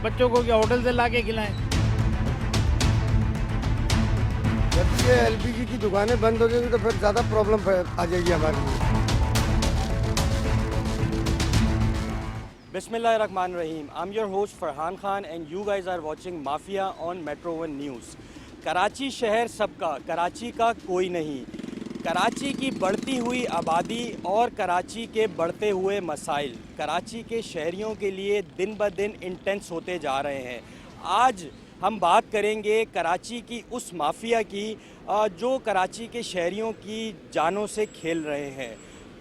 बच्चों को क्या होटल से ला के खिलाएं? जब ये एलपीजी की दुकानें बंद हो जाएंगी तो फिर ज़्यादा प्रॉब्लम आ जाएगी हमारे लिए। Bismillahirrahmanirrahim. I'm your host Farhan Khan and you guys are watching Mafia on Metro One News. Karachi शहर सबका, कराची का कोई नहीं। कराची की बढ़ती हुई आबादी और कराची के बढ़ते हुए मसाइल कराची के शहरियों के लिए दिन ब दिन इंटेंस होते जा रहे हैं। आज हम बात करेंगे कराची की उस माफिया की जो कराची के शहरियों की जानों से खेल रहे हैं।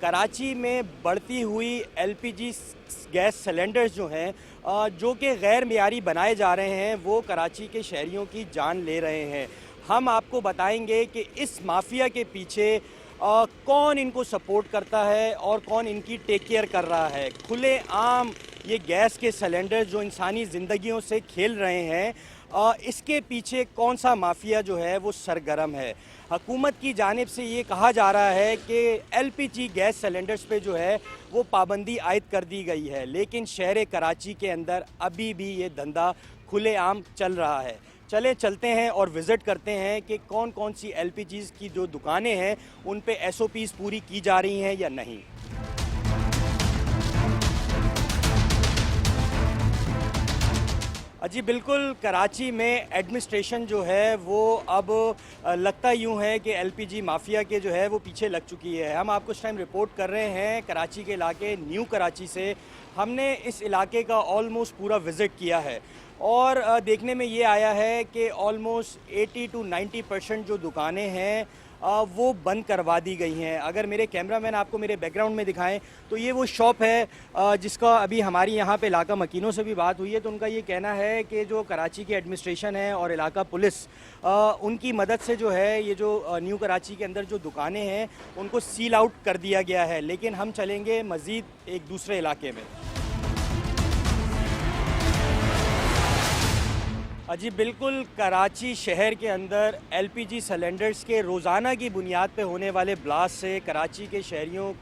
कराची में बढ़ती हुई एलपीजी गैस सिलेंडर्स जो हैं जो कि गैर मियारी बनाए जा रहे हैं वो कराची के शहरियों की जान ले रहे हैं। हम आपको बताएंगे कि इस माफिया के पीछे कौन इनको सपोर्ट करता है और कौन इनकी टेक केयर कर रहा है। खुले आम ये गैस के सिलेंडर जो इंसानी ज़िंदगियों से खेल रहे हैं इसके पीछे कौन सा माफिया जो है वो सरगर्म है। हुकूमत की जानिब से ये कहा जा रहा है कि एलपीजी गैस सिलेंडर्स पे जो है वो पाबंदी आयद कर दी गई है, लेकिन शहर कराची के अंदर अभी भी ये धंधा खुलेआम चल रहा है। चलते हैं और विज़िट करते हैं कि कौन कौन सी एलपीजीज़ की जो दुकानें हैं उन पे एसओपीज़ पूरी की जा रही हैं या नहीं। जी बिल्कुल, कराची में एडमिनिस्ट्रेशन जो है वो अब लगता यूँ है कि एलपीजी माफिया के जो है वो पीछे लग चुकी है। हम आपको इस टाइम रिपोर्ट कर रहे हैं कराची के इलाके न्यू कराची से। हमने इस इलाके का ऑलमोस्ट पूरा विज़िट किया है और देखने में ये आया है कि ऑलमोस्ट 80 to 90% जो दुकानें हैं वो बंद करवा दी गई हैं। अगर मेरे कैमरामैन आपको मेरे बैकग्राउंड में दिखाएं तो ये वो शॉप है जिसका अभी हमारी यहाँ पे इलाका मकीनों से भी बात हुई है तो उनका ये कहना है कि जो कराची की एडमिनिस्ट्रेशन है और इलाका पुलिस उनकी मदद से जो है ये जो न्यू कराची के अंदर जो दुकानें हैं उनको सील आउट कर दिया गया है। लेकिन हम चलेंगे मज़ीद एक दूसरे इलाके में। जी बिल्कुल, कराची शहर के अंदर एलपीजी सिलेंडर्स के रोज़ाना की बुनियाद पे होने वाले ब्लास्ट से कराची के शहरियों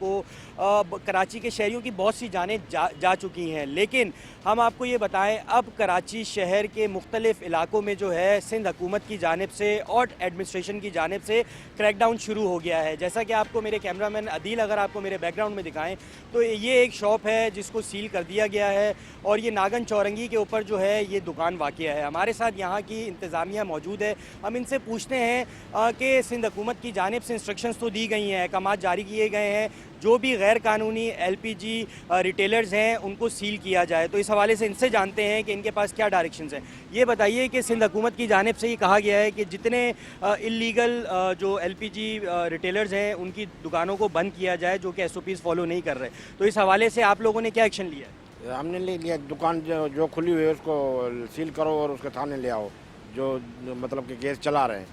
की बहुत सी जानें जा चुकी हैं। लेकिन हम आपको ये बताएं अब कराची शहर के मुख्तलिफ़ इलाकों में जो है सिंध हुकूमत की जानिब से और एडमिनिस्ट्रेशन की जानिब से क्रैकडाउन शुरू हो गया है। जैसा कि आपको मेरे कैमरामैन अदील अगर आपको मेरे बैकग्राउंड में दिखाएँ तो ये एक शॉप है जिसको सील कर दिया गया है और ये नागन चौरंगी के ऊपर जो है ये दुकान वाक़या है। हमारे साथ यहाँ की इंतज़ामिया मौजूद है। हम इनसे पूछते हैं कि सिंध हुकूमत की जानिब से इंस्ट्रक्शंस तो दी गई हैं, अहकामात जारी किए गए हैं, जो भी गैर कानूनी एलपीजी रिटेलर्स हैं उनको सील किया जाए। तो इस हवाले से इनसे जानते हैं कि इनके पास क्या डायरेक्शंस हैं। ये बताइए कि सिंध हुकूमत की जानिब से ये कहा गया है कि जितने इल्लीगल जो एलपीजी रिटेलर्स हैं उनकी दुकानों को बंद किया जाए जो कि एसओपीज़ फॉलो नहीं कर रहे। तो इस हवाले से आप लोगों ने क्या एक्शन लिया है? हमने ले लिया, दुकान जो खुली हुई है उसको सील करो और उसके थाने ले आओ जो मतलब कि गैस चला रहे हैं।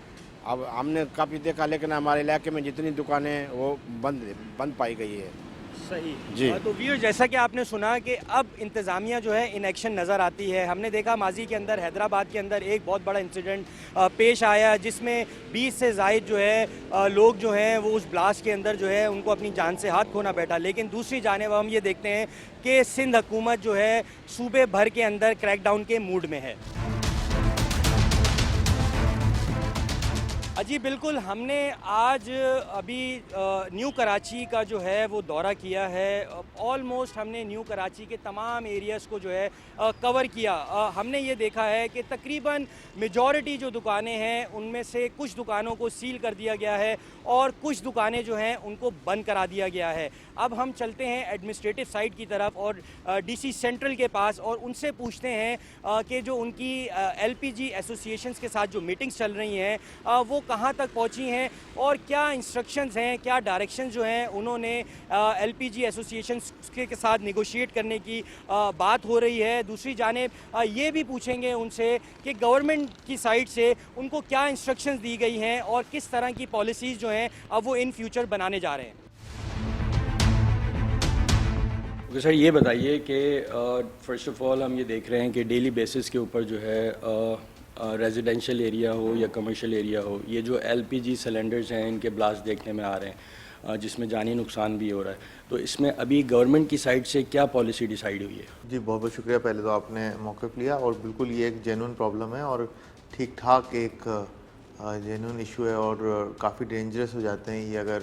अब हमने काफ़ी देखा लेकिन हमारे इलाके में जितनी दुकानें वो बंद पाई गई है। सही जी। तो व्यूअर जैसा कि आपने सुना कि अब इंतज़ामिया जो है इन एक्शन नज़र आती है। हमने देखा माजी के अंदर हैदराबाद के अंदर एक बहुत बड़ा इंसिडेंट पेश आया जिसमें 20 से ज़ायद जो है लोग जो हैं वो उस ब्लास्ट के अंदर जो है उनको अपनी जान से हाथ खोना बैठा। लेकिन दूसरी जानिब हम ये देखते हैं कि सिंध हुकूमत जो है सूबे भर के अंदर क्रैकडाउन के मूड में है। जी बिल्कुल, हमने आज अभी न्यू कराची का जो है वो दौरा किया है। ऑलमोस्ट हमने न्यू कराची के तमाम एरियाज़ को जो है कवर किया। हमने ये देखा है कि तकरीबन मेजॉरिटी जो दुकानें हैं उनमें से कुछ दुकानों को सील कर दिया गया है और कुछ दुकानें जो हैं उनको बंद करा दिया गया है। अब हम चलते हैं एडमिनिस्ट्रेटिव साइड की तरफ और डीसी सेंट्रल के पास और उनसे पूछते हैं कि जो उनकी एलपीजी एसोसिएशंस के साथ जो मीटिंग्स चल रही हैं वो कहाँ तक पहुँची हैं और क्या इंस्ट्रक्शंस हैं, क्या डायरेक्शंस जो हैं उन्होंने एलपीजी एसोसिएशंस के साथ निगोशिएट करने की बात हो रही है। दूसरी जानिब ये भी पूछेंगे उनसे कि गवर्नमेंट की साइड से उनको क्या इंस्ट्रक्शंस दी गई हैं और किस तरह की पॉलिसीज़ जो हैं अब वो इन फ्यूचर बनाने जा रहे हैं। ओके सर, ये बताइए कि फ़र्स्ट ऑफ़ ऑल हम ये देख रहे हैं कि डेली बेसिस के ऊपर जो है रेजिडेंशियल एरिया हो या कमर्शियल एरिया हो, ये जो एलपीजी सिलेंडर्स हैं इनके ब्लास्ट देखने में आ रहे हैं। जिसमें जानी नुकसान भी हो रहा है। तो इसमें अभी गवर्नमेंट की साइड से क्या पॉलिसी डिसाइड हुई है? जी बहुत बहुत शुक्रिया, पहले तो आपने मौक़िफ़ लिया और बिल्कुल ये एक जेन्युइन प्रॉब्लम है और ठीक ठाक एक जेन्युइन इशू है और काफ़ी डेंजरस हो जाते हैं ये अगर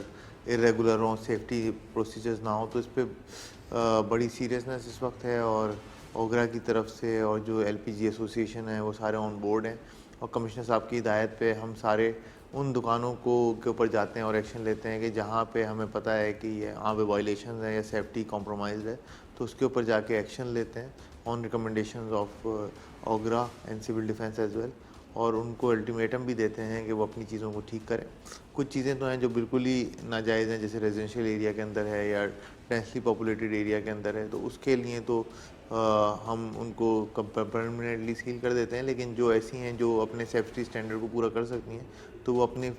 इरेगुलर हो, सेफ्टी प्रोसीजर्स ना हो। तो इस पर बड़ी सीरियसनेस इस वक्त है और ओगरा की तरफ से और जो एलपीजी एसोसिएशन है वो सारे ऑन बोर्ड हैं और कमिश्नर साहब की हिदायत पे हम सारे उन दुकानों के ऊपर जाते हैं और एक्शन लेते हैं कि जहाँ पे हमें पता है कि ये यहाँ पे वायलेशन है या सेफ्टी कॉम्प्रोमाइज़ है तो उसके ऊपर जाके एक्शन लेते हैं on recommendations of OGRA and civil defence as well. और उनको अल्टीमेटम भी देते हैं कि वो अपनी चीज़ों को ठीक करें। कुछ चीज़ें तो हैं जो बिल्कुल ही नाजायज़ हैं, जैसे रेजिडेंशियल एरिया के अंदर है या डेंसली पॉपुलेटेड एरिया के अंदर है, तो उसके लिए तो हम उनको परमानेंटली सील कर देते हैं। लेकिन जो ऐसी हैं जो अपने सेफ्टी स्टैंडर्ड को पूरा कर सकती हैं तो वो अपनी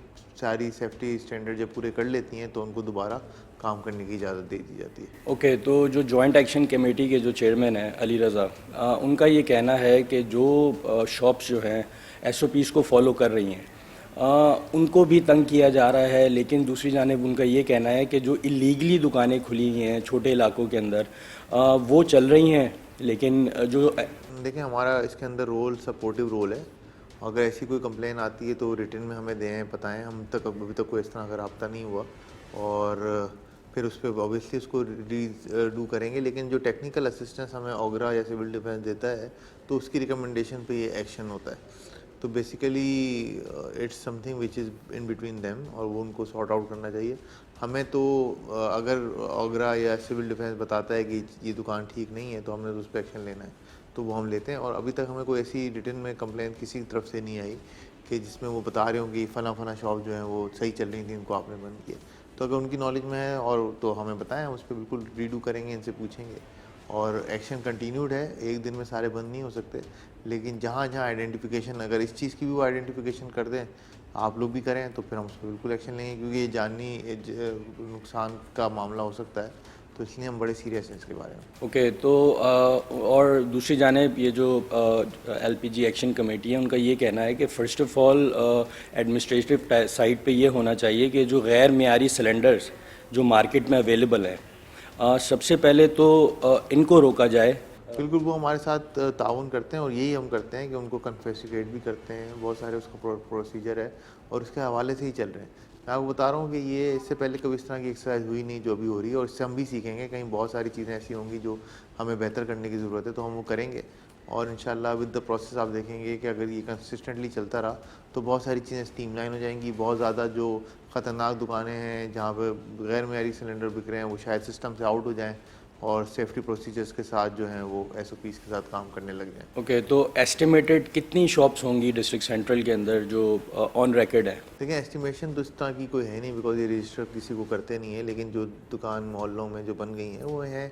सारी सेफ्टी स्टैंडर्ड जब पूरे कर लेती हैं तो उनको दोबारा काम करने की इजाज़त दे दी जाती है। ओके, तो जो जॉइंट एक्शन कमेटी के जो चेयरमैन हैं अली रज़ा, उनका ये कहना है कि जो शॉप्स जो हैं एसओपीज़ को फॉलो कर रही हैं उनको भी तंग किया जा रहा है। लेकिन दूसरी जानिब उनका ये कहना है कि जो इलीगली दुकानें खुली हुई हैं छोटे इलाकों के अंदर वो चल रही हैं। लेकिन जो देखिए हमारा इसके अंदर रोल सपोर्टिव रोल है। अगर ऐसी कोई कंप्लेन आती है तो रिटन में हमें दें, बताएं। हम तक अभी तक कोई इस तरह का रब्ता नहीं हुआ और फिर उस पर ऑब्वियसली उसको डू करेंगे। लेकिन जो टेक्निकल असिस्टेंस हमें ओगरा या सिविल डिफेंस देता है तो उसकी रिकमेंडेशन पे ये एक्शन होता है। तो basically it's something which is in between them और वो उनको सॉर्ट आउट करना चाहिए। हमें तो अगर ओगरा या सिविल डिफेंस बताता है कि ये दुकान ठीक नहीं है तो हमने तो उस पर एक्शन लेना है, तो वो हम लेते हैं। और अभी तक हमें कोई ऐसी रिटन में कंप्लेन किसी की तरफ से नहीं आई कि जिसमें वो बता रहे हो कि फला शॉप जो है वो सही चल रही थी, इनको आपने बंद किया। तो अगर उनकी नॉलेज में है और तो हमें बताएं, हम उस पर बिल्कुल रीडू करेंगे, इनसे पूछेंगे। और एक्शन कंटिन्यूड है, एक दिन में सारे बंद नहीं हो सकते। लेकिन जहाँ जहाँ आइडेंटिफिकेशन, अगर इस चीज़ की भी वो आइडेंटिफिकेशन कर दें, आप लोग भी करें, तो फिर हम उस पर बिल्कुल एक्शन लेंगे, क्योंकि ये जानी नुकसान का मामला हो सकता है। तो इसलिए हम बड़े सीरियस हैं इसके बारे में। ओके, तो और दूसरी जानिब ये जो एलपीजी एक्शन कमेटी है उनका ये कहना है कि first of all administrative side पे ये होना चाहिए कि जो गैर मियारी सिलेंडर्स जो मार्केट में अवेलेबल हैं सबसे पहले तो इनको रोका जाए। बिल्कुल, वो हमारे साथ ताउन करते हैं और यही हम करते हैं कि उनको कन्फेसिकेट भी करते हैं। बहुत सारे उसका प्रोसीजर है और उसके हवाले से ही चल रहे हैं। मैं आपको बता रहा हूँ कि ये इससे पहले कभी इस तरह की एक्सरसाइज हुई नहीं जो अभी हो रही है और इससे हम भी सीखेंगे। कहीं बहुत सारी चीज़ें ऐसी होंगी जो हमें बेहतर करने की ज़रूरत है, तो हम वो करेंगे। और इंशाल्लाह विद द प्रोसेस आप देखेंगे कि अगर ये कंसिस्टेंटली चलता रहा तो बहुत सारी चीज़ें स्ट्रीमलाइन हो जाएंगी। बहुत ज़्यादा जो ख़तरनाक दुकानें हैं जहाँ पर गैर मेयारी सिलेंडर बिक रहे हैं वो शायद सिस्टम से आउट हो जाएँ और सेफ्टी प्रोसीजर्स के साथ जो हैं वो एसओपीज़ के साथ काम करने लग जाएँ। ओके, तो एस्टिमेटेड कितनी शॉप्स होंगी डिस्ट्रिक्ट सेंट्रल के अंदर जो ऑन रिकॉर्ड है? देखिए एस्टिमेशन तो इस तरह की कोई है नहीं, बिकॉज ये रजिस्टर किसी को करते नहीं है। लेकिन जो दुकान मोहल्लों में जो बन गई हैं वो है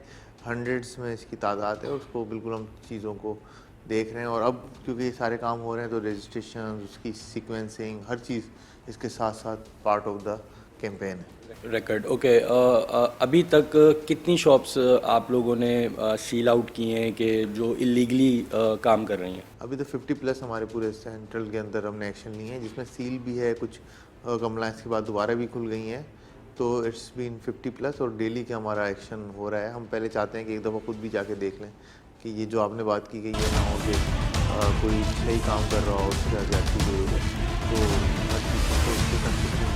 हंड्रेड्स में इसकी तादाद है। उसको बिल्कुल हम चीज़ों को देख रहे हैं और अब क्योंकि ये सारे काम हो रहे हैं तो रजिस्ट्रेशन, उसकी सीक्वेंसिंग, हर चीज़ इसके साथ साथ पार्ट ऑफ द कैंपेन है। Record, okay. अभी तक कितनी शॉप्स आप लोगों ने सील आउट की हैं कि जो इलीगली काम कर रही हैं? अभी तो 50+ हमारे पूरे सेंट्रल के अंदर हमने एक्शन लिए हैं, जिसमें सील भी है, कुछ कंप्लाइंस के बाद दोबारा भी खुल गई हैं। तो इट्स बीन 50+ और डेली का हमारा एक्शन हो रहा है। हम पहले चाहते हैं कि एक दफ़ा खुद भी जाके देख लें कि ये जो आपने बात की गई है ना हो कि कोई सही काम कर रहा हो, उससे जाती हुई है, तो हर चीज़ को उसके कंसिस्टेंट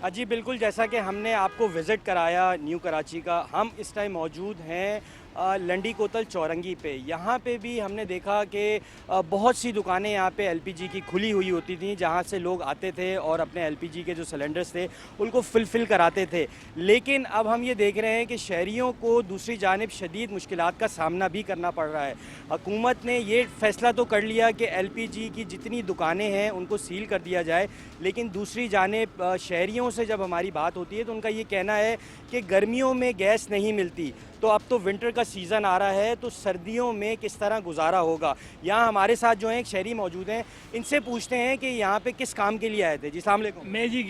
जी बिल्कुल, जैसा कि हमने आपको विज़िट कराया न्यू कराची का, हम इस टाइम मौजूद हैं लंडी कोतल चौरंगी पे। यहाँ पे भी हमने देखा कि बहुत सी दुकानें यहाँ पे एलपीजी की खुली हुई होती थी, जहाँ से लोग आते थे और अपने एलपीजी के जो सिलेंडर्स थे उनको फिल कराते थे। लेकिन अब हम ये देख रहे हैं कि शहरियों को दूसरी जानिब शदीद मुश्किलात का सामना भी करना पड़ रहा है। हुकूमत ने ये फ़ैसला तो कर लिया कि एलपीजी की जितनी दुकानें हैं उनको सील कर दिया जाए, लेकिन दूसरी जानिब शहरियों से जब हमारी बात होती है तो उनका ये कहना है कि गर्मियों में गैस नहीं मिलती, तो अब तो विंटर का सीज़न आ रहा है, तो सर्दियों में किस तरह गुजारा होगा। यहाँ हमारे साथ जो हैं एक शहरी मौजूद हैं, इनसे पूछते हैं कि यहाँ पे किस काम के लिए आए थे। जी अस्सलाम वालेकुम। मैं जी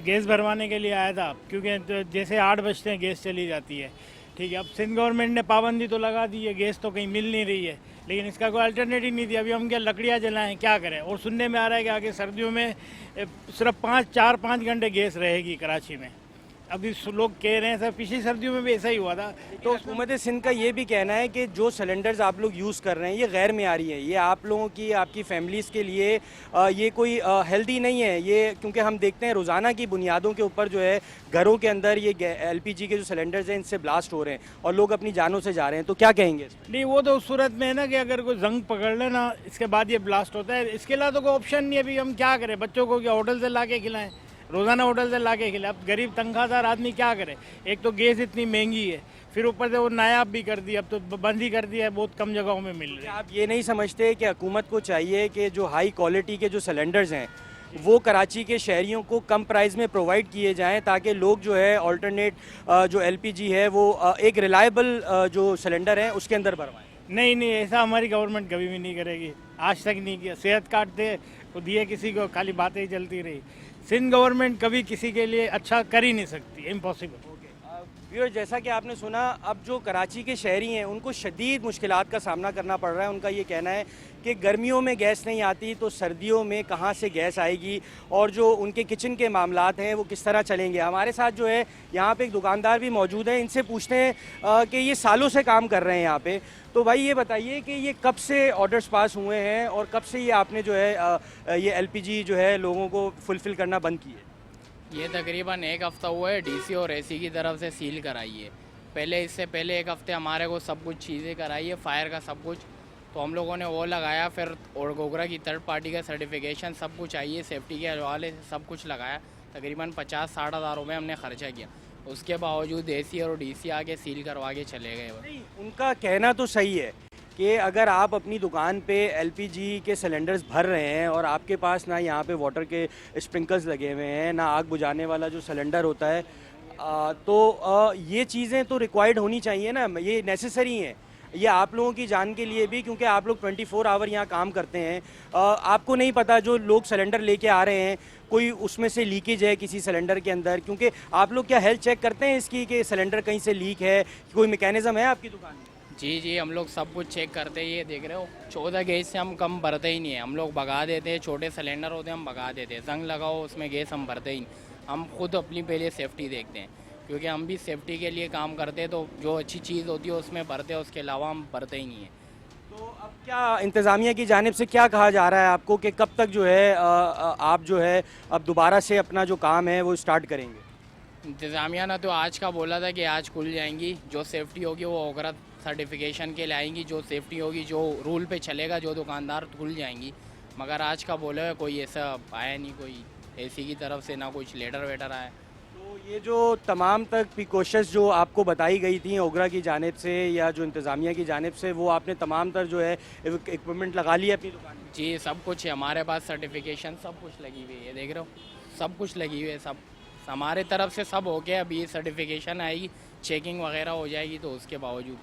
गैस भरवाने के लिए आया था, क्योंकि जैसे 8 बजते हैं गैस चली जाती है। ठीक है, अब सिंध गवर्नमेंट ने पाबंदी तो लगा दी है, गैस तो कहीं मिल नहीं रही है। लेकिन इसका कोई अल्टरनेटिव नहीं दिया। अभी हम क्या लकड़ियाँ जलाएं, क्या करें? और सुनने में आ रहा है कि आगे सर्दियों में सिर्फ 4-5 घंटे गैस रहेगी कराची में। अभी लोग कह रहे हैं सर, पिछली सर्दियों में भी ऐसा ही हुआ था। तो हुकूमत सिंध का ये भी कहना है कि जो सिलेंडर्स आप लोग यूज़ कर रहे हैं ये गैर मियारी है, ये आप लोगों की, आपकी फैमिलीज़ के लिए ये कोई हेल्दी नहीं है ये, क्योंकि हम देखते हैं रोज़ाना की बुनियादों के ऊपर जो है घरों के अंदर ये LPG के जो सिलेंडर्स हैं इनसे ब्लास्ट हो रहे हैं और लोग अपनी जानों से जा रहे हैं। तो क्या कहेंगे इस पर? नहीं, वो तो उस सूरत में है ना कि अगर कोई जंग पकड़ ले ना, इसके बाद ये ब्लास्ट होता है। इसके अलावा तो कोई ऑप्शन नहीं है। अभी हम क्या करें? बच्चों को क्या होटल से ला के खिलाएं? रोज़ाना होटल से ला के खिलाएं? अब गरीब तनख्वाहदार आदमी क्या करे? एक तो गैस इतनी महंगी है, फिर ऊपर से वो नायाब भी कर दिया, अब तो बंद ही कर दिया है, बहुत कम जगहों में मिल रही है। आप ये नहीं समझते कि हुकूमत को चाहिए कि जो हाई क्वालिटी के जो सिलेंडर्स हैं वो कराची के शहरियों को कम प्राइस में प्रोवाइड किए जाएं, ताकि लोग जो है अल्टरनेट जो LPG है वो एक रिलायबल जो सिलेंडर है उसके अंदर भरवाएं? नहीं नहीं, ऐसा हमारी गवर्नमेंट कभी भी नहीं करेगी, आज तक नहीं किया। सेहत कार्ड थे तो दिए किसी को, खाली बातें ही चलती रही। सिंध गवर्नमेंट कभी किसी के लिए अच्छा कर ही नहीं सकती, इम्पॉसिबल। व्यूअर, जैसा कि आपने सुना, अब जो कराची के शहरी हैं उनको शदीद मुश्किलात का सामना करना पड़ रहा है। उनका ये कहना है कि गर्मियों में गैस नहीं आती तो सर्दियों में कहाँ से गैस आएगी, और जो उनके किचन के मामलात हैं वो किस तरह चलेंगे। हमारे साथ जो है यहाँ पे एक दुकानदार भी मौजूद है, इनसे पूछते हैं कि ये सालों से काम कर रहे हैं यहाँ पे। तो भाई ये बताइए कि ये कब से ऑर्डर्स पास हुए हैं और कब से ये आपने जो है ये LPG जो है लोगों को फुलफ़िल करना बंद की है? ये तकरीबन 1 हफ़्ता हुआ है DC और AC की तरफ से सील कराई है। पहले इससे पहले 1 हफ़्ते हमारे को सब कुछ चीज़ें कराई है, फायर का सब कुछ, तो हम लोगों ने वो लगाया। फिर और गोगरा की थर्ड पार्टी का सर्टिफिकेशन सब कुछ चाहिए, सेफ्टी के हवाले से सब कुछ लगाया। तकरीबन 50-60 हज़ार रुपये हमने ख़र्चा किया। उसके बावजूद AC और DC आके सील करवा के चले गए। नहीं, उनका कहना तो सही है कि अगर आप अपनी दुकान पे LPG के सिलेंडर्स भर रहे हैं और आपके पास ना यहाँ पे वाटर के स्प्रिंकल्स लगे हुए हैं, ना आग बुझाने वाला जो सिलेंडर होता है, तो ये चीज़ें तो रिक्वायर्ड होनी चाहिए ना, ये नेसेसरी हैं। ये आप लोगों की जान के लिए भी, क्योंकि आप लोग 24 आवर यहाँ काम करते हैं। आपको नहीं पता जो लोग सिलेंडर लेके आ रहे हैं कोई उसमें से लीकेज है किसी सिलेंडर के अंदर, क्योंकि आप लोग क्या हेल्थ चेक करते हैं इसकी कि सिलेंडर कहीं से लीक है, कोई मैकेनिज़्म है आपकी दुकान में? जी, हम लोग सब कुछ चेक करते हैं। ये देख रहे हो 14 गैस से हम कम भरते ही नहीं है, हम लोग भगा देते हैं। छोटे सिलेंडर होते हैं हम भगा देते हैं, जंग लगाओ उसमें गैस हम भरते ही नहीं। हम खुद अपनी पहले सेफ्टी देखते हैं, क्योंकि हम भी सेफ्टी के लिए काम करते हैं, तो जो अच्छी चीज़ होती है उसमें भरते हैं, उसके अलावा हम भरते ही नहीं है। तो अब क्या इंतज़ामिया की जानिब से क्या कहा जा रहा है आपको कि कब तक जो है आप जो है अब दोबारा से अपना जो काम है वो स्टार्ट करेंगे? इंतज़ामिया ने तो आज का बोला था कि आज खुल जाएंगी, जो सेफ्टी होगी वो ओगरा सर्टिफिकेशन के लाएंगी, जो सेफ्टी होगी, जो रूल पे चलेगा जो दुकानदार, खुल जाएंगी। मगर आज का बोला है कोई ऐसा आया नहीं, कोई AC की तरफ से ना कुछ लेटर वेटर आया। तो ये जो तमाम तक प्रिकॉशंस जो आपको बताई गई थी ओगरा की जानिब से या जो इंतज़ामिया की जानिब से, वो आपने तमाम तर जो है इक्विपमेंट लगा लिया अपनी दुकान में? जी, सब कुछ है हमारे पास, सर्टिफिकेशन सब कुछ लगी हुई है, देख रहे हो सब कुछ लगी हुई है, सब हमारे तरफ से सब हो गया। अभी सर्टिफिकेशन आएगी, चेकिंग वगैरह हो जाएगी, तो उसके बावजूद।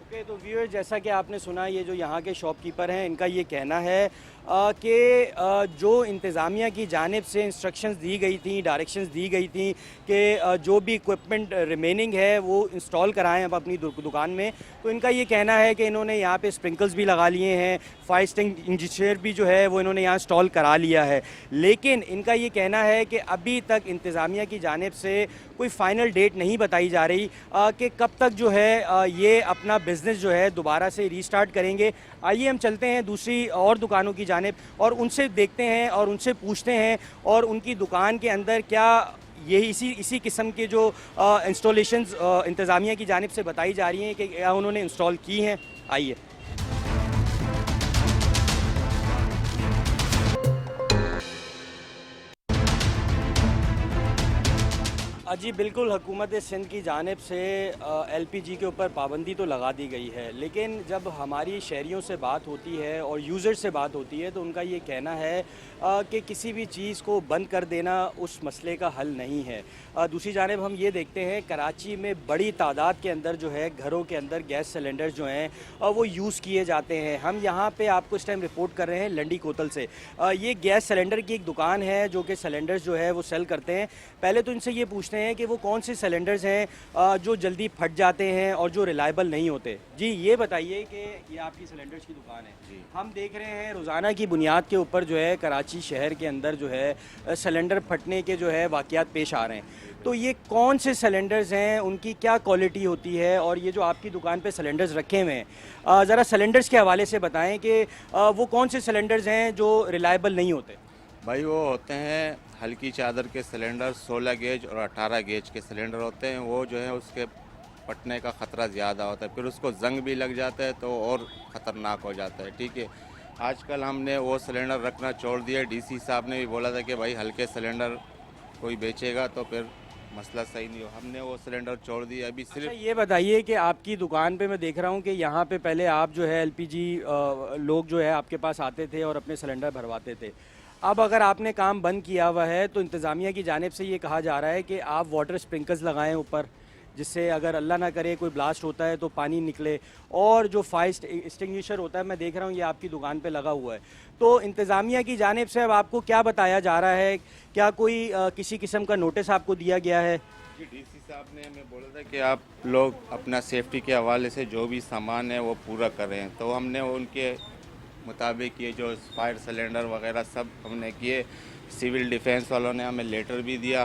ओके, तो व्यूअर, जैसा कि आपने सुना, ये जो यहाँ के शॉपकीपर हैं इनका ये कहना है कि जो इंतज़ामिया की जानिब से इंस्ट्रक्शंस दी गई थी, डायरेक्शंस दी गई थी कि जो भी इक्विपमेंट रिमेनिंग है वो इंस्टॉल कराएं अब अपनी दुकान में, तो इनका ये कहना है कि इन्होंने यहाँ पे स्प्रिंकल्स भी लगा लिए हैं, फायर एक्सटिंग्विशर भी जो है वो इन्होंने यहाँ इंस्टॉल करा लिया है। लेकिन इनका ये कहना है कि अभी तक इंतज़ामिया की जानिब से कोई फ़ाइनल डेट नहीं बताई जा रही कि कब तक जो है ये अपना बिज़नेस जो है दोबारा से रीस्टार्ट करेंगे। आइए हम चलते हैं दूसरी और दुकानों की जानिब और उनसे देखते हैं और उनसे पूछते हैं और उनकी दुकान के अंदर क्या ये इसी किस्म के जो इंस्टॉलेशंस इंतज़ामिया की जानिब से बताई जा रही हैं कि क्या उन्होंने इंस्टॉल की हैं। आइए। जी बिल्कुल, हुकूमत सिंध की जानिब से LPG के ऊपर पाबंदी तो लगा दी गई है, लेकिन जब हमारी शहरियों से बात होती है और यूज़र से बात होती है तो उनका ये कहना है कि किसी भी चीज़ को बंद कर देना उस मसले का हल नहीं है। दूसरी जानिब हम ये देखते हैं कराची में बड़ी तादाद के अंदर जो है घरों के अंदर गैस सिलेंडर जो हैं वो यूज़ किए जाते हैं। हम यहाँ पे आपको इस टाइम रिपोर्ट कर रहे हैं लंडी कोतल से। ये गैस सिलेंडर की एक दुकान है जो कि सिलेंडर्स जो है वो सेल करते हैं। पहले तो इनसे ये पूछते रहे हैं कि वो कौन से सिलेंडर्स हैं जो जल्दी फट जाते हैं और जो रिलायबल नहीं होते। जी ये बताइए कि ये आपकी सिलेंडर्स की दुकान है, हम देख रहे हैं रोज़ाना की बुनियाद के ऊपर जो है कराची शहर के अंदर जो है सिलेंडर फटने के जो है वाक़यात पेश आ रहे हैं। तो ये कौन से सिलेंडर्स हैं, उनकी क्या क्वालिटी होती है, और ये जो आपकी दुकान पे सिलेंडर्स रखे हुए हैं ज़रा सिलेंडर्स के हवाले से बताएं कि वो कौन से सिलेंडर्स हैं जो रिलायबल नहीं होते। भाई वो होते हैं हल्की चादर के सिलेंडर, 16 गेज और 18 गेज के सिलेंडर होते हैं। वो जो है उसके फटने का ख़तरा ज़्यादा होता है, फिर उसको जंग भी लग जाता है तो और ख़तरनाक हो जाता है। ठीक है, आजकल हमने वो सिलेंडर रखना छोड़ दिया। डीसी साहब ने भी बोला था कि भाई हल्के सिलेंडर कोई बेचेगा तो फिर मसला सही नहीं हो, हमने वो सिलेंडर छोड़ दिया। अभी सिर्फ ये बताइए कि आपकी दुकान पे मैं देख रहा हूँ कि यहाँ पे पहले आप जो है एलपीजी लोग जो है आपके पास आते थे और अपने सिलेंडर भरवाते थे। अब अगर आपने काम बंद किया हुआ है तो इंतज़ामिया की जानिब से ये कहा जा रहा है कि आप वाटर स्प्रिंकल्स लगाएं ऊपर, जिससे अगर अल्लाह ना करे कोई ब्लास्ट होता है तो पानी निकले, और जो फायर एक्सटिंग्विशर होता है मैं देख रहा हूँ ये आपकी दुकान पे लगा हुआ है। तो इंतज़ामिया की जानिब से अब आपको क्या बताया जा रहा है, क्या कोई किसी किस्म का नोटिस आपको दिया गया है? जी डीसी साहब ने हमें बोला था कि आप लोग अपना सेफ्टी के हवाले से जो भी सामान है वो पूरा करें, तो हमने उनके मुताबिक ये जो फायर सिलेंडर वगैरह सब हमने किए। सिविल डिफेंस वालों ने हमें लेटर भी दिया,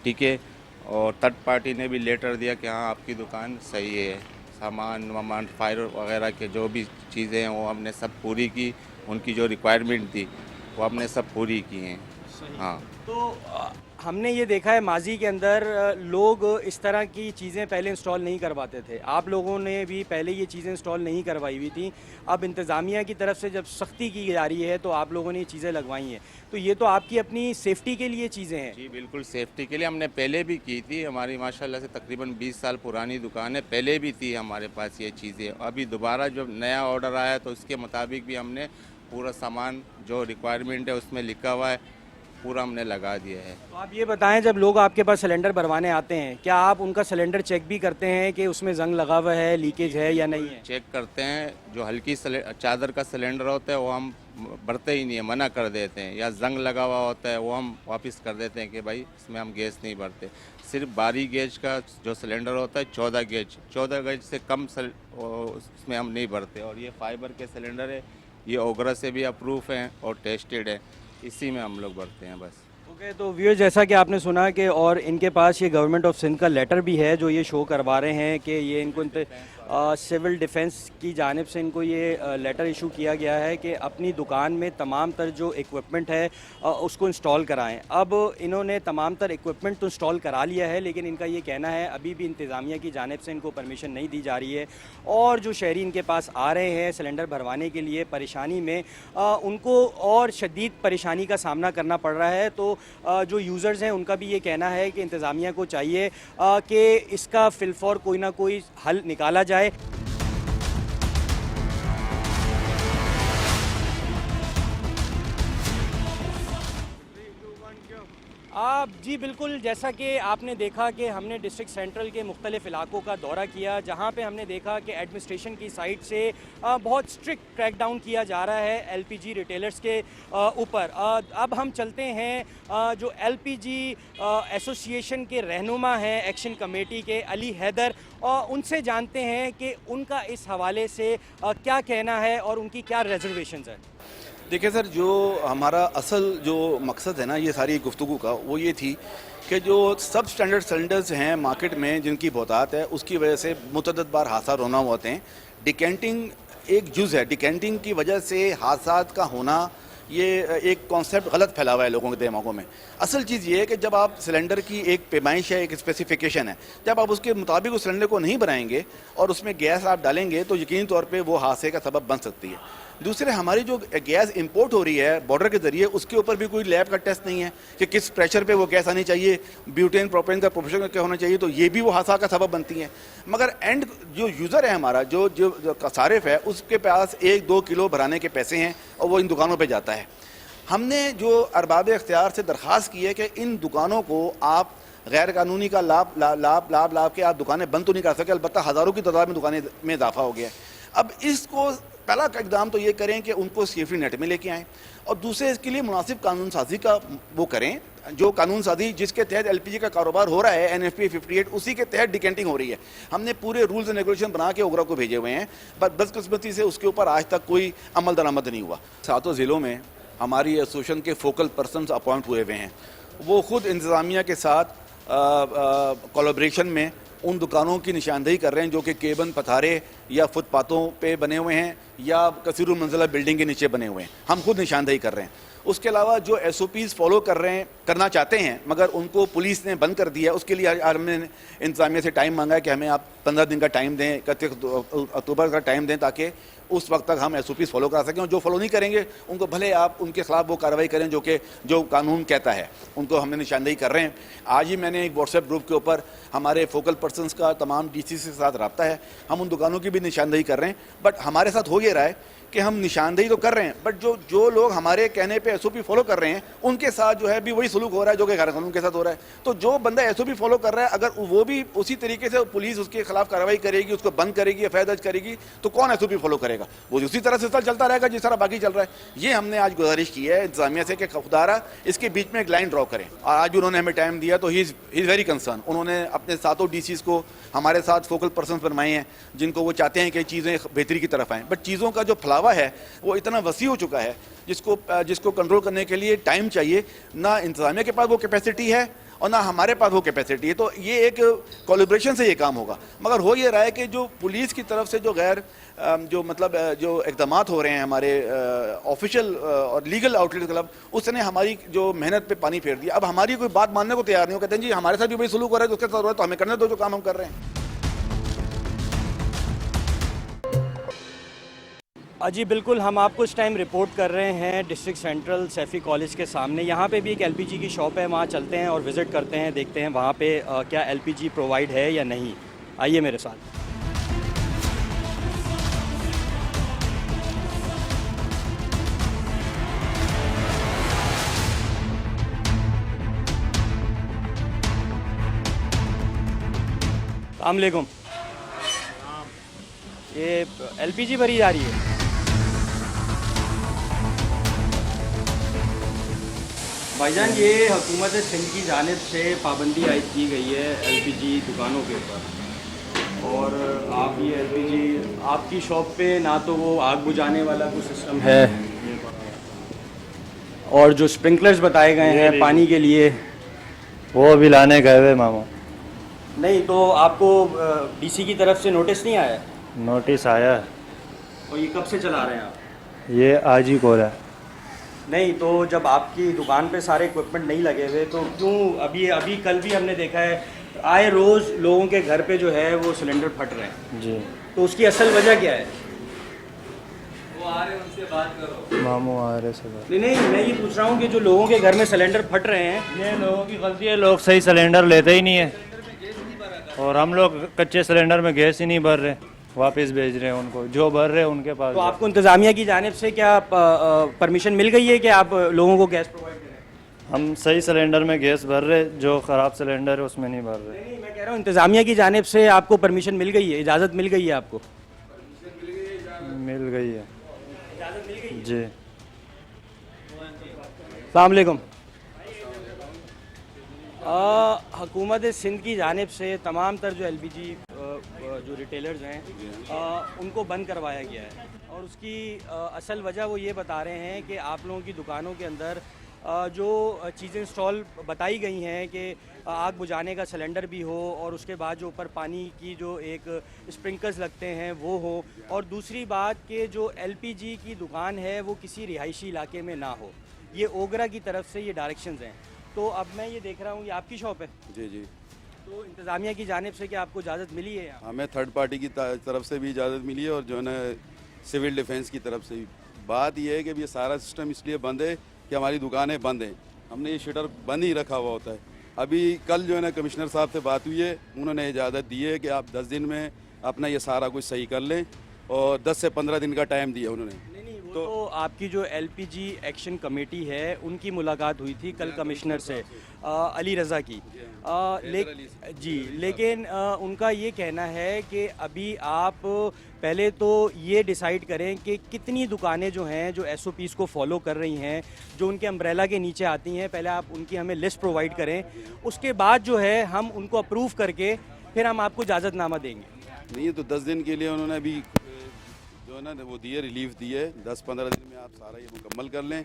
ठीक है, और थर्ड पार्टी ने भी लेटर दिया कि हाँ आपकी दुकान सही है। सामान वामान फायर वगैरह के जो भी चीज़ें हैं वो हमने सब पूरी की, उनकी जो रिक्वायरमेंट थी वो हमने सब पूरी की हैं। हाँ, तो हमने ये देखा है माजी के अंदर लोग इस तरह की चीज़ें पहले इंस्टॉल नहीं करवाते थे, आप लोगों ने भी पहले ये चीज़ें इंस्टॉल नहीं करवाई हुई थी। अब इंतज़ामिया की तरफ से जब सख्ती की जा रही है तो आप लोगों ने ये चीज़ें लगवाई हैं, तो ये तो आपकी अपनी सेफ्टी के लिए चीज़ें हैं। जी बिल्कुल सेफ्टी के लिए हमने पहले भी की थी। हमारी माशाल्लाह से तकरीबन 20 साल पुरानी दुकान है, पहले भी थी हमारे पास ये चीज़ें। अभी दोबारा जब नया ऑर्डर आया तो उसके मुताबिक भी हमने पूरा सामान जो रिक्वायरमेंट है उसमें लिखा हुआ है पूरा हमने लगा दिया है। तो आप ये बताएं, जब लोग आपके पास सिलेंडर भरवाने आते हैं क्या आप उनका सिलेंडर चेक भी करते हैं कि उसमें जंग लगा हुआ है, लीकेज है या नहीं है? चेक करते हैं। जो हल्की चादर का सिलेंडर होता है वो हम भरते ही नहीं है, मना कर देते हैं, या जंग लगा हुआ होता है वो हम वापस कर देते हैं कि भाई इसमें हम गैस नहीं भरते। सिर्फ 12 गेज का जो सिलेंडर होता है 14 गेज से कम उसमें हम नहीं भरते। और ये फाइबर के सिलेंडर है, ये ओगरा से भी अप्रूव हैं और टेस्टेड है, इसी में हम लोग भरते हैं बस। ओके, तो व्यूअर्स जैसा कि आपने सुना कि और इनके पास ये गवर्नमेंट ऑफ सिंध का लेटर भी है जो ये शो करवा रहे हैं कि ये इनको सिविल डिफेंस की जानिब से इनको ये लेटर इशू किया गया है कि अपनी दुकान में तमाम तर जो इक्विपमेंट है उसको इंस्टॉल कराएं। अब इन्होंने तमाम तर इक्विपमेंट तो इंस्टॉल करा लिया है, लेकिन इनका ये कहना है अभी भी इंतज़ामिया की जानिब से इनको परमिशन नहीं दी जा रही है, और जो शहरी इनके पास आ रहे हैं सिलेंडर भरवाने के लिए परेशानी में, उनको और शदीद परेशानी का सामना करना पड़ रहा है। तो जो यूज़र्स हैं उनका भी ये कहना है कि इंतज़ामिया को चाहिए कि इसका फिलफौर कोई ना कोई हल निकाला जाए। जी बिल्कुल, जैसा कि आपने देखा कि हमने डिस्ट्रिक्ट सेंट्रल के मुख्तलिफ़ इलाकों का दौरा किया, जहाँ पे हमने देखा कि एडमिनिस्ट्रेशन की साइड से बहुत स्ट्रिक्ट क्रैकडाउन किया जा रहा है एलपीजी रिटेलर्स के ऊपर। अब हम चलते हैं जो एलपीजी एसोसिएशन के रहनुमा हैं एक्शन कमेटी के अली हैदर, उनसे जानते हैं कि उनका इस हवाले से क्या कहना है और उनकी क्या रिजर्वेशंस है। देखिए सर, जो हमारा असल जो मकसद है ना ये सारी गुफ्तगू का, वो ये थी कि जो सब स्टैंडर्ड सिलेंडर्स हैं मार्केट में जिनकी बहुतात है उसकी वजह से मुतअद्दिद बार हादसा रोना होते हैं। डिकेंटिंग एक जुज़ है, डिकेंटिंग की वजह से हादसात का होना ये एक कॉन्सेप्ट गलत फैला हुआ है लोगों के दिमागों में। असल चीज़ ये है कि जब आप सिलेंडर की एक पैमाइश है, एक स्पेसिफिकेशन है, जब आप उसके मुताबिक उस सिलेंडर को नहीं बनाएंगे और उसमें गैस आप डालेंगे तो यकीनी तौर पे वो हादसे का सबब बन सकती है। दूसरे, हमारी जो गैस इंपोर्ट हो रही है बॉर्डर के ज़रिए, उसके ऊपर भी कोई लैब का टेस्ट नहीं है कि किस प्रेशर पे वो गैस आनी चाहिए, ब्यूटेन प्रोपेन का प्रोपोर्शन क्या होना चाहिए, तो ये भी वो हादसा का सबब बनती हैं। मगर एंड जो यूज़र है हमारा, जो सारिफ है, उसके पास 1-2 किलो भराने के पैसे हैं और वो इन दुकानों पर जाता है। हमने जो अरबाब इख्तियार से दरख्वास्त की है कि इन दुकानों को आप गैर कानूनी का लाभ के आप दुकानें बंद तो नहीं कर सके, अलबत्ता हज़ारों की तादाद में दुकानें में इजाफा हो गया है। अब इसको पहला इकदाम तो ये करें कि उनको सेफ्टी नेट में लेके आएँ, और दूसरे इसके लिए मुनासिब कानून साजी का वो करें, जो कानून साजी जिसके तहत एलपीजी का कारोबार हो रहा है NFPA 58, उसी के तहत डिकेंटिंग हो रही है। हमने पूरे रूल्स एंड रेगुलेशन बना के ओगरा को भेजे हुए हैं, पर बदकिस्मती से उसके ऊपर आज तक कोई अमल दरामद नहीं हुआ। 7 ज़िलों में हमारी एसोसिएशन के फोकल पर्सनस अपॉइंट हुए हुए हैं, वो खुद इंतज़ामिया के साथ कोलैबोरेशन में उन दुकानों की निशानदेही कर रहे हैं जो कि केबन पथारे या फुटपाथों पे बने हुए हैं या कसीरुल मंजिला बिल्डिंग के नीचे बने हुए हैं, हम खुद निशानदेही कर रहे हैं। उसके अलावा जो SOPs फॉलो करना चाहते हैं मगर उनको पुलिस ने बंद कर दिया, उसके लिए हमने इंतजामिया से टाइम मांगा है कि हमें आप 15 दिन का टाइम दें, 31 अक्टूबर का टाइम दें, ताकि उस वक्त तक हम SOPs फॉलो करा सकें। और जो फॉलो नहीं करेंगे उनको भले आप उनके खिलाफ वो कार्रवाई करें जो कानून कहता है, उनको हमने निशानदेही कर रहे हैं। आज ही मैंने एक व्हाट्सएप ग्रुप के ऊपर हमारे फोकल पर्सनस का तमाम DC के साथ रब्ता है, हम उन दुकानों की भी निशानदेही कर रहे हैं। बट हमारे साथ हो ये रहा है कि हम निशानदेही तो कर रहे हैं, बट जो लोग हमारे कहने पे SOP फॉलो कर रहे हैं उनके साथ जो है भी वही सलूक हो रहा है जो कि गैर कानून के साथ हो रहा है। तो जो बंदा SOP फॉलो कर रहा है अगर वो भी उसी तरीके से पुलिस उसके खिलाफ कार्रवाई करेगी, उसको बंद करेगी, FIR दर्ज करेगी, तो कौन SOP फॉलो करेगा? वो उसी तरह से चलता रहेगा जिस तरह बाकी चल रहा है। ये हमने आज गुजारिश की है इंतजामिया से कि खुदारा इसके बीच में एक लाइन ड्रॉ करें, और आज भी उन्होंने हमें टाइम दिया तो ही इज़ वेरी कंसर्न। उन्होंने अपने 7 DCs को हमारे साथ फोकल पर्सन बनवाए हैं जिनको वो चाहते हैं कि चीज़ें बेहतरी की तरफ आएँ, बट चीज़ों का जो फैलावा है वो इतना वसी हो चुका है जिसको कंट्रोल करने के लिए टाइम चाहिए। ना इंतजामिया के पास वो कैपेसिटी है और ना हमारे पास वो कैपेसिटी है। तो ये एक कोलैबोरेशन से ये काम होगा। मगर हो ये रहा है कि जो पुलिस की तरफ से जो जो इक़दाम हो रहे हैं हमारे ऑफिशियल और लीगल आउटलेट क्लब, उसने हमारी जो मेहनत पे पानी फेर दिया। अब हमारी कोई बात मानने को तैयार नहीं हो, कहते हैं जी हमारे साथ भी वही सलूक हो रहा है, तो उसके साथ हो रहा है, तो हमें करने दो जो काम हम कर रहे हैं। जी बिल्कुल, हम आपको इस टाइम रिपोर्ट कर रहे हैं डिस्ट्रिक्ट सेंट्रल सैफी कॉलेज के सामने। यहाँ पे भी एक LPG की शॉप है, वहाँ चलते हैं और विज़िट करते हैं, देखते हैं वहाँ पे क्या LPG प्रोवाइड है या नहीं। आइए मेरे साथ। अस्सलाम वालेकुम। ये LPG भरी जा रही है? भाईजान, ये हुकूमत सिंध की जानिब से पाबंदी आयद की गई है LPG दुकानों के ऊपर, और आप ये LPG आपकी शॉप पे ना तो वो आग बुझाने वाला कोई सिस्टम है, और जो स्प्रिंकलर्स बताए गए हैं पानी के लिए वो अभी लाने गए हुए मामा। नहीं, तो आपको DC की तरफ से नोटिस नहीं आया? नोटिस आया। और ये कब से चला रहे हैं आप? ये आज ही को रहा है। नहीं, तो जब आपकी दुकान पे सारे इक्विपमेंट नहीं लगे हुए तो क्यों अभी कल भी हमने देखा है आए रोज़ लोगों के घर पे जो है वो सिलेंडर फट रहे हैं जी, तो उसकी असल वजह क्या है? वो आ रहे, उनसे बात करो। मामू आ रहे से बात। नहीं, मैं ये पूछ रहा हूँ कि जो लोगों के घर में सिलेंडर फट रहे हैं, ये लोगों की गलती है, लोग सही सिलेंडर लेते ही नहीं है, और हम लोग कच्चे सिलेंडर में गैस ही नहीं भर रहे, वापस भेज रहे हैं उनको, जो भर रहे हैं उनके पास। तो आपको इंतज़ामिया की जानिब से क्या परमिशन मिल गई है कि आप लोगों को गैस प्रोवाइड करें? हम सही सिलेंडर में गैस भर रहे, जो ख़राब सिलेंडर है उसमें नहीं भर रहे। नहीं, मैं कह रहा हूँ इंतज़ामिया की जानिब से आपको परमिशन मिल गई है, इजाज़त मिल गई है आपको? मिल गई है जी। अस्सलाम वालेकुम। हुकूमत सिंध की जानिब से तमाम तर जो LPG जो रिटेलर्स हैं उनको बंद करवाया गया है, और उसकी असल वजह वो ये बता रहे हैं कि आप लोगों की दुकानों के अंदर जो चीज़ें इंस्टॉल बताई गई हैं कि आग बुझाने का सिलेंडर भी हो, और उसके बाद जो ऊपर पानी की जो एक स्प्रिंकलर्स लगते हैं वो हो, और दूसरी बात कि जो LPG की दुकान है वो किसी रिहायशी इलाके में ना हो। ये ओगरा की तरफ से ये डायरेक्शंस हैं। तो अब मैं ये देख रहा हूँ, ये आपकी शॉप है? जी जी। तो इंतज़ामिया की जानिब से क्या आपको इजाज़त मिली है? हमें थर्ड पार्टी की तरफ से भी इजाज़त मिली है, और जो है ना सिविल डिफेंस की तरफ से भी। बात यह है कि ये सारा सिस्टम इसलिए बंद है कि हमारी दुकानें बंद हैं, हमने ये शटर बंद ही रखा हुआ होता है। अभी कल जो है ना कमिश्नर साहब से बात हुई है, उन्होंने इजाज़त दी है कि आप 10 दिन में अपना ये सारा कुछ सही कर लें, और 10 से 15 दिन का टाइम दिया उन्होंने। नहीं, वो तो आपकी जो एलपीजी एक्शन कमेटी है उनकी मुलाकात हुई थी कल कमिश्नर से अली रज़ा की लेकिन उनका ये कहना है कि अभी आप पहले तो ये डिसाइड करें कि कितनी दुकानें जो हैं जो एसओपीज़ को फॉलो कर रही हैं, जो उनके अम्ब्रेला के नीचे आती हैं, पहले आप उनकी हमें लिस्ट प्रोवाइड करें, उसके बाद जो है हम उनको अप्रूव करके फिर हम आपको इजाज़तनामा देंगे। नहीं, तो 10 दिन के लिए उन्होंने अभी जो है ना वो दिए, रिलीफ दिए। 10-15 दिन में आप सारा ये मुकम्मल कर लें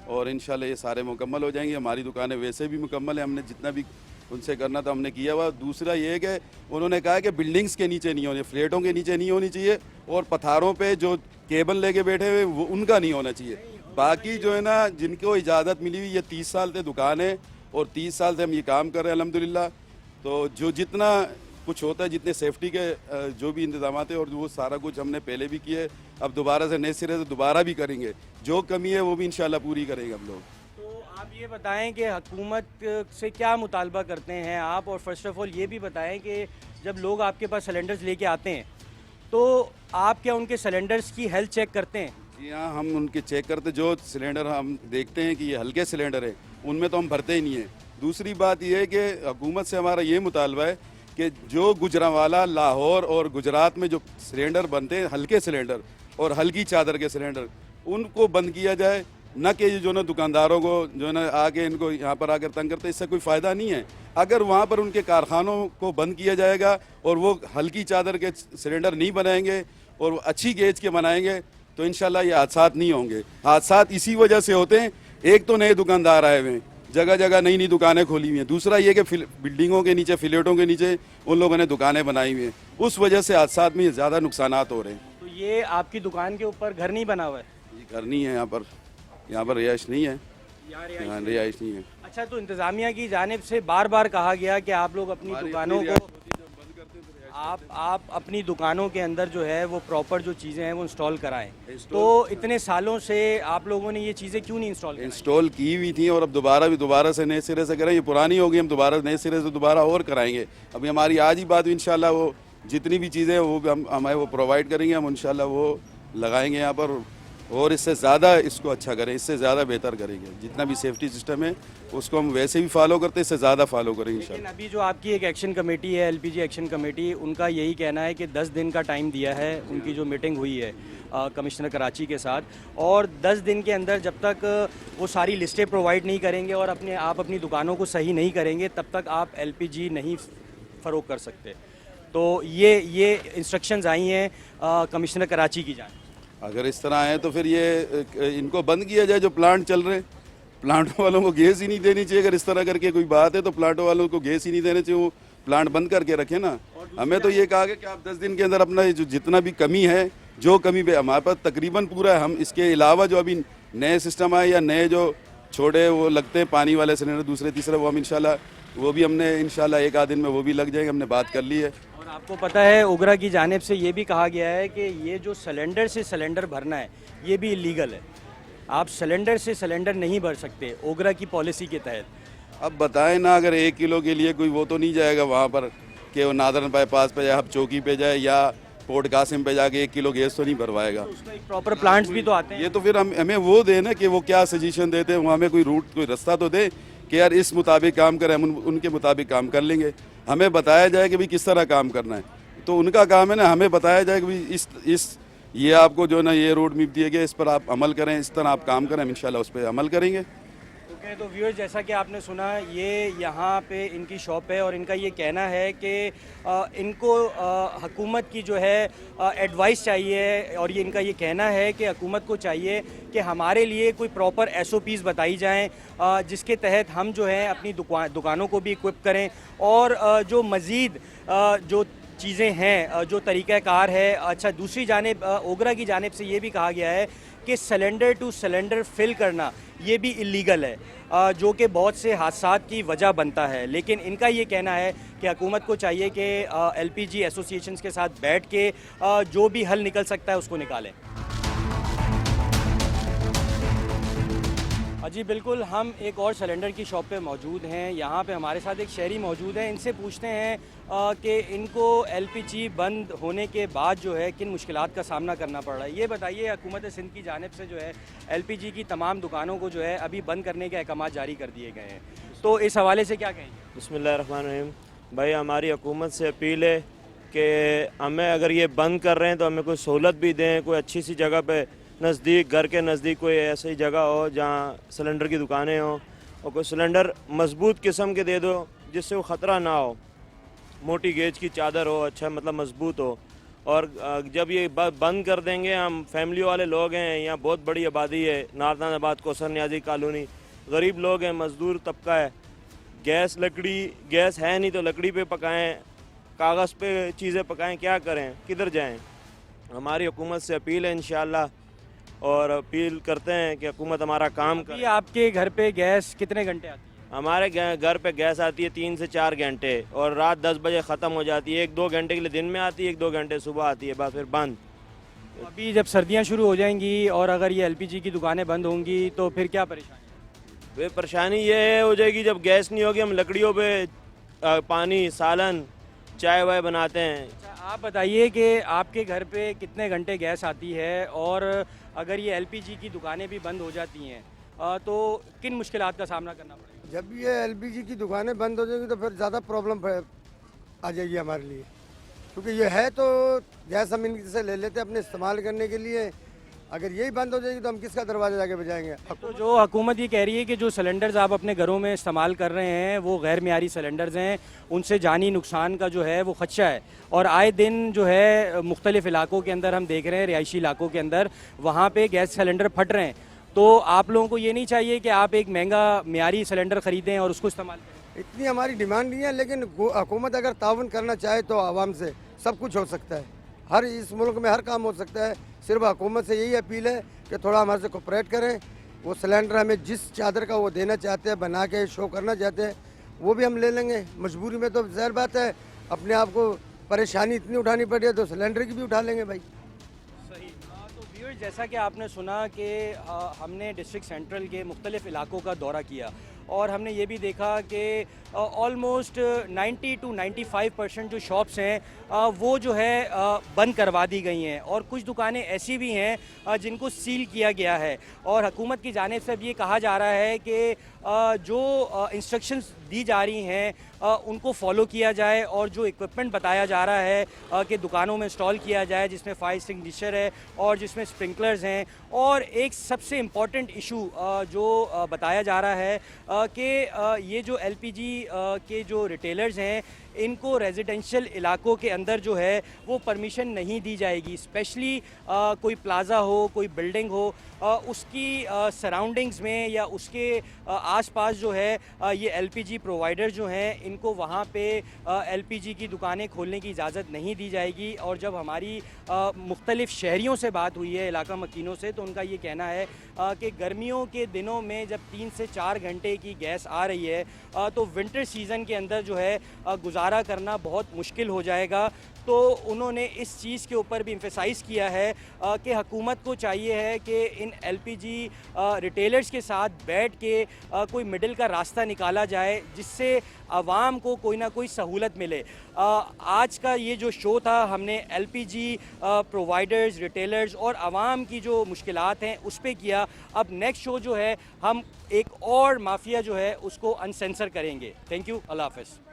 और इंशाल्लाह ये सारे मुकम्मल हो जाएंगे। हमारी दुकानें वैसे भी मुकम्मल है, हमने जितना भी उनसे करना था हमने किया हुआ। दूसरा ये है कि उन्होंने कहा कि बिल्डिंग्स के नीचे नहीं होनी, फ्लैटों के नीचे नहीं होनी चाहिए और पथारों पे जो केबल लेके बैठे हुए वो उनका नहीं होना चाहिए। बाकी जो है ना जिनको इजाज़त मिली हुई, ये 30 साल से दुकान है और 30 साल से हम ये काम कर रहे हैं अल्हम्दुलिल्लाह। तो जो जितना कुछ होता है, जितने सेफ्टी के जो भी इंतजाम है और वो सारा कुछ हमने पहले भी किए, अब दोबारा से नए सिरे से दोबारा भी करेंगे। जो कमी है वो भी इंशाल्लाह पूरी करेंगे हम लोग। तो आप ये बताएं कि हुकूमत से क्या मुतालबा करते हैं आप, और फर्स्ट ऑफ ऑल ये भी बताएं कि जब लोग आपके पास सिलेंडर्स लेके आते हैं तो आप क्या उनके सिलेंडर्स की हेल्थ चेक करते हैं? जी हाँ, हम उनके चेक करते, जो सिलेंडर हम देखते हैं कि ये हल्के सिलेंडर है उनमें तो हम भरते ही नहीं है। दूसरी बात ये है कि हुकूमत से हमारा ये मुतालबा है कि जो गुजरांवाला, लाहौर और गुजरात में जो सिलेंडर बनते हैं हल्के सिलेंडर और हल्की चादर के सिलेंडर, उनको बंद किया जाए, न कि जो ना दुकानदारों को जो ना आके इनको यहाँ पर आकर तंग करते, इससे कोई फ़ायदा नहीं है। अगर वहाँ पर उनके कारखानों को बंद किया जाएगा और वो हल्की चादर के सिलेंडर नहीं बनाएंगे और अच्छी गेज के बनाएंगे तो इंशाल्लाह ये हादसात नहीं होंगे। हादसात इसी वजह से होते हैं, एक तो नए दुकानदार आए हुए हैं, जगह जगह नई नई दुकानें खोली हुई हैं। दूसरा ये कि बिल्डिंगों के नीचे, फ्लैटों के नीचे उन लोगों ने दुकानें बनाई हुई हैं, उस वजह से हादसात में ज़्यादा नुकसानात हो रहे हैं। तो ये आपकी दुकान के ऊपर घर नहीं बना हुआ है? ये घर नहीं है, यहाँ पर रिहाइश नहीं है, यहाँ रिहाइश नहीं है। अच्छा, तो इंतज़ामिया की जानिब से बार बार कहा गया कि आप लोग अपनी दुकानों को, आप अपनी दुकानों के अंदर जो है वो प्रॉपर जो चीज़ें हैं वो इंस्टॉल कराएं। तो इतने सालों से आप लोगों ने ये चीज़ें क्यों नहीं इंस्टॉल की हुई थी और अब दोबारा से नए सिरे से करें। ये पुरानी होगी, हम दोबारा नए सिरे से दोबारा और कराएंगे। अभी हमारी आज ही बात हुई, इंशाल्लाह वो जितनी भी चीज़ें वो हम हमें वो प्रोवाइड करेंगे, हम इंशाल्लाह वो लगाएंगे यहाँ पर और इससे ज़्यादा इसको अच्छा करें, इससे ज़्यादा बेहतर करेंगे। जितना भी सेफ्टी सिस्टम है उसको हम वैसे भी फॉलो करते हैं, इससे ज़्यादा फॉलो करेंगे इंशाल्लाह। लेकिन अभी जो आपकी एक एक्शन कमेटी है, एलपीजी एक्शन कमेटी, उनका यही कहना है कि 10 दिन का टाइम दिया है। उनकी जो मीटिंग हुई है कमिश्नर कराची के साथ, और 10 दिन के अंदर जब तक वो सारी लिस्टें प्रोवाइड नहीं करेंगे और आप अपनी दुकानों को सही नहीं करेंगे तब तक आप एलपीजी नहीं फ़रोग कर सकते। तो ये इंस्ट्रक्शंस आई हैं कमिश्नर कराची की जान। अगर इस तरह है तो फिर ये इनको बंद किया जाए जो प्लांट चल रहे हैं। प्लांटों वालों को गैस ही नहीं देनी चाहिए। अगर इस तरह करके कोई बात है तो प्लांटों वालों को गैस ही नहीं देना चाहिए, वो प्लांट बंद करके रखें ना। हमें तो ये कहा गया कि आप 10 दिन के अंदर अपना जो जितना भी कमी है, जो कमी पे हमारे पास तकरीबन पूरा है। हम इसके अलावा जो अभी नए सिस्टम आए या नए जो छोटे वो लगते हैं पानी वाले सिलेंडर, दूसरे तीसरे, वो हम इंशाल्लाह वो भी हमने इंशाल्लाह 1 आध दिन में वो भी लग जाएंगे, हमने बात कर ली है। और आपको पता है उगरा की जानिब से ये भी कहा गया है कि ये जो सिलेंडर से सिलेंडर भरना है ये भी इलीगल है। आप सिलेंडर से सिलेंडर नहीं भर सकते उगरा की पॉलिसी के तहत। अब बताएं ना, अगर 1 किलो के लिए कोई वो तो नहीं जाएगा वहाँ पर कि वो नादरन बाईपास पे जाए, हब चौकी पे जाए या पोर्ट कासिम पे जाके 1 किलो गैस तो नहीं भरवाएगा। तो उसका एक प्रॉपर प्लांट्स भी तो आते हैं। ये तो फिर हमें वो दे ना कि वो क्या सजेशन देते हैं, वो हमें कोई रूट, कोई रास्ता तो दे कि यार इस मुताबिक काम करें, हम उनके मुताबिक काम कर लेंगे। हमें बताया जाए कि भाई किस तरह काम करना है, तो उनका काम है ना हमें बताया जाए कि भाई इस ये आपको जो ना ये रोड मैप दिए गए, इस पर आप अमल करें, इस तरह आप काम करें, हम इंशाल्लाह उस पर अमल करेंगे। ओके, तो व्यूअर्स जैसा कि आपने सुना, ये यहाँ पे इनकी शॉप है और इनका ये कहना है कि इनको हुकूमत की जो है एडवाइस चाहिए, और ये इनका ये कहना है कि हुकूमत को चाहिए कि हमारे लिए कोई प्रॉपर SOPs बताई जाएं जिसके तहत हम जो है अपनी दुकानों को भी इक्विप करें, और जो मज़ीद जो चीज़ें हैं, जो तरीक़ाकार है। अच्छा, दूसरी जानिब ओगरा की जानिब से ये भी कहा गया है कि सिलेंडर टू सिलेंडर फिल करना ये भी इलीगल है, जो कि बहुत से हादसात की वजह बनता है। लेकिन इनका ये कहना है कि हुकूमत को चाहिए कि LPG एसोसिएशंस के साथ बैठ के जो भी हल निकल सकता है उसको निकालें। जी बिल्कुल, हम एक और सिलेंडर की शॉप पे मौजूद हैं। यहाँ पे हमारे साथ एक शहरी मौजूद हैं। इनसे पूछते हैं कि इनको एलपीजी बंद होने के बाद जो है किन मुश्किलात का सामना करना पड़ रहा है। ये बताइए, हुकूमत सिंध की जानिब से जो है एलपीजी की तमाम दुकानों को जो है अभी बंद करने के अहकाम जारी कर दिए गए हैं, तो इस हवाले से क्या कहेंगे? बिस्मिल्लाहिर्रहमानिर्रहीम। भाई, हमारी हुकूमत से अपील है कि हमें अगर ये बंद कर रहे हैं तो हमें कोई सहूलत भी दें, कोई अच्छी सी जगह पे नज़दीक, घर के नज़दीक कोई ऐसी जगह हो जहाँ सिलेंडर की दुकानें हों, और कोई सिलेंडर मज़बूत किस्म के दे दो जिससे वो ख़तरा ना हो, मोटी गेज की चादर हो, अच्छा मतलब मज़बूत हो। और जब ये बंद कर देंगे, हम फैमिली वाले लोग हैं, यहाँ बहुत बड़ी आबादी है, नारदानाबाद, कौसर न्याजी कॉलोनी, गरीब लोग हैं, मज़दूर तबका है, गैस है नहीं तो लकड़ी पे पकाएं, कागज़ पे चीज़ें पकाएं, क्या करें, किधर जाएं? हमारी हुकूमत से अपील है इंशाअल्लाह, और अपील करते हैं कि हुकूमत हमारा काम करे। आपके घर पे गैस कितने घंटे आती है? हमारे घर पे गैस आती है 3 से 4 घंटे, और रात 10 बजे ख़त्म हो जाती है। 1-2 घंटे के लिए दिन में आती है, 1-2 घंटे सुबह आती है, बस फिर बंद। अभी जब सर्दियाँ शुरू हो जाएंगी और अगर ये एलपीजी की दुकानें बंद होंगी तो फिर क्या परेशानी? वे परेशानी ये हो जाएगी, जब गैस नहीं होगी हम लकड़ियों पे पानी, सालन, चाय वाय बनाते हैं। आप बताइए कि आपके घर पे कितने घंटे गैस आती है, और अगर ये एलपीजी की दुकानें भी बंद हो जाती हैं तो किन मुश्किलात का सामना करना पड़ेगा? जब ये एलपीजी की दुकानें बंद हो जाएंगी तो फिर ज़्यादा प्रॉब्लम आ जाएगी हमारे लिए, क्योंकि ये है तो गैस हम इनसे ले लेते हैं अपने इस्तेमाल करने के लिए। अगर यही बंद हो जाएगी तो हम किसका दरवाज़ा जाके बजाएंगे? तो जो हुकूमत ये कह रही है कि जो सिलेंडर्स आप अपने घरों में इस्तेमाल कर रहे हैं वो गैर मियारी सिलेंडर्स हैं, उनसे जानी नुकसान का जो है वो खदशा है, और आए दिन जो है मुख्तलिफ इलाकों के अंदर हम देख रहे हैं, रिहायशी इलाकों के अंदर वहाँ पे गैस सिलेंडर फट रहे हैं। तो आप लोगों को ये नहीं चाहिए कि आप एक महंगा मियारी सिलेंडर ख़रीदें और उसको इस्तेमाल करें? इतनी हमारी डिमांड नहीं है, लेकिन हुकूमत अगर ताउन करना चाहे तो आवाम से सब कुछ हो सकता है। हर इस मुल्क में हर काम हो सकता है। सिर्फ हुकूमत से यही अपील है कि थोड़ा हमारे से कोऑपरेट करें। वो सिलेंडर हमें जिस चादर का वो देना चाहते हैं, बना के शो करना चाहते हैं, वो भी हम ले लेंगे। मजबूरी में तो ज़ाहिर बात है, अपने आप को परेशानी इतनी उठानी पड़ी है तो सिलेंडर की भी उठा लेंगे भाई। सही। तो व्यूअर्स, जैसा कि आपने सुना कि हमने डिस्ट्रिक्ट सेंट्रल के मुख्तलिफ इलाकों का दौरा किया, और हमने ये भी देखा कि ऑलमोस्ट 90 to 95% जो शॉप्स हैं वो जो है बंद करवा दी गई हैं, और कुछ दुकानें ऐसी भी हैं जिनको सील किया गया है। और हुकूमत की जानिब से अब ये कहा जा रहा है कि जो इंस्ट्रक्शंस दी जा रही हैं उनको फॉलो किया जाए, और जो इक्विपमेंट बताया जा रहा है कि दुकानों में इंस्टॉल किया जाए, जिसमें फायर एक्सटिंग्विशर है और जिसमें स्प्रिंकलर्स हैं। और एक सबसे इम्पॉर्टेंट इशू जो बताया जा रहा है कि ये जो एलपीजी के जो रिटेलर्स हैं इनको रेजिडेंशियल इलाकों के अंदर जो है वो परमिशन नहीं दी जाएगी। स्पेशली कोई प्लाज़ा हो, कोई बिल्डिंग हो, उसकी सराउंडिंग्स में या उसके आसपास जो है ये एलपीजी प्रोवाइडर जो हैं इनको वहाँ पे एलपीजी की दुकानें खोलने की इजाज़त नहीं दी जाएगी। और जब हमारी मुख्तलिफ शहरियों से बात हुई है, इलाका मकीनों से, तो उनका ये कहना है कि गर्मियों के दिनों में जब 3 से 4 घंटे की गैस आ रही है तो विंटर सीज़न के अंदर जो है गुजारा करना बहुत मुश्किल हो जाएगा। तो उन्होंने इस चीज़ के ऊपर भी एम्फेसाइज़ किया है कि हुकूमत को चाहिए है कि इन एलपीजी रिटेलर्स के साथ बैठ के कोई मिडिल का रास्ता निकाला जाए जिससे आवाम को कोई ना कोई सहूलत मिले। आज का ये जो शो था, हमने एलपीजी प्रोवाइडर्स, रिटेलर्स और आवाम की जो मुश्किलात हैं उस पर किया। अब नेक्स्ट शो जो है हम एक और माफिया जो है उसको अनसेंसर करेंगे। थैंक यू, अल्लाह हाफ़िज़।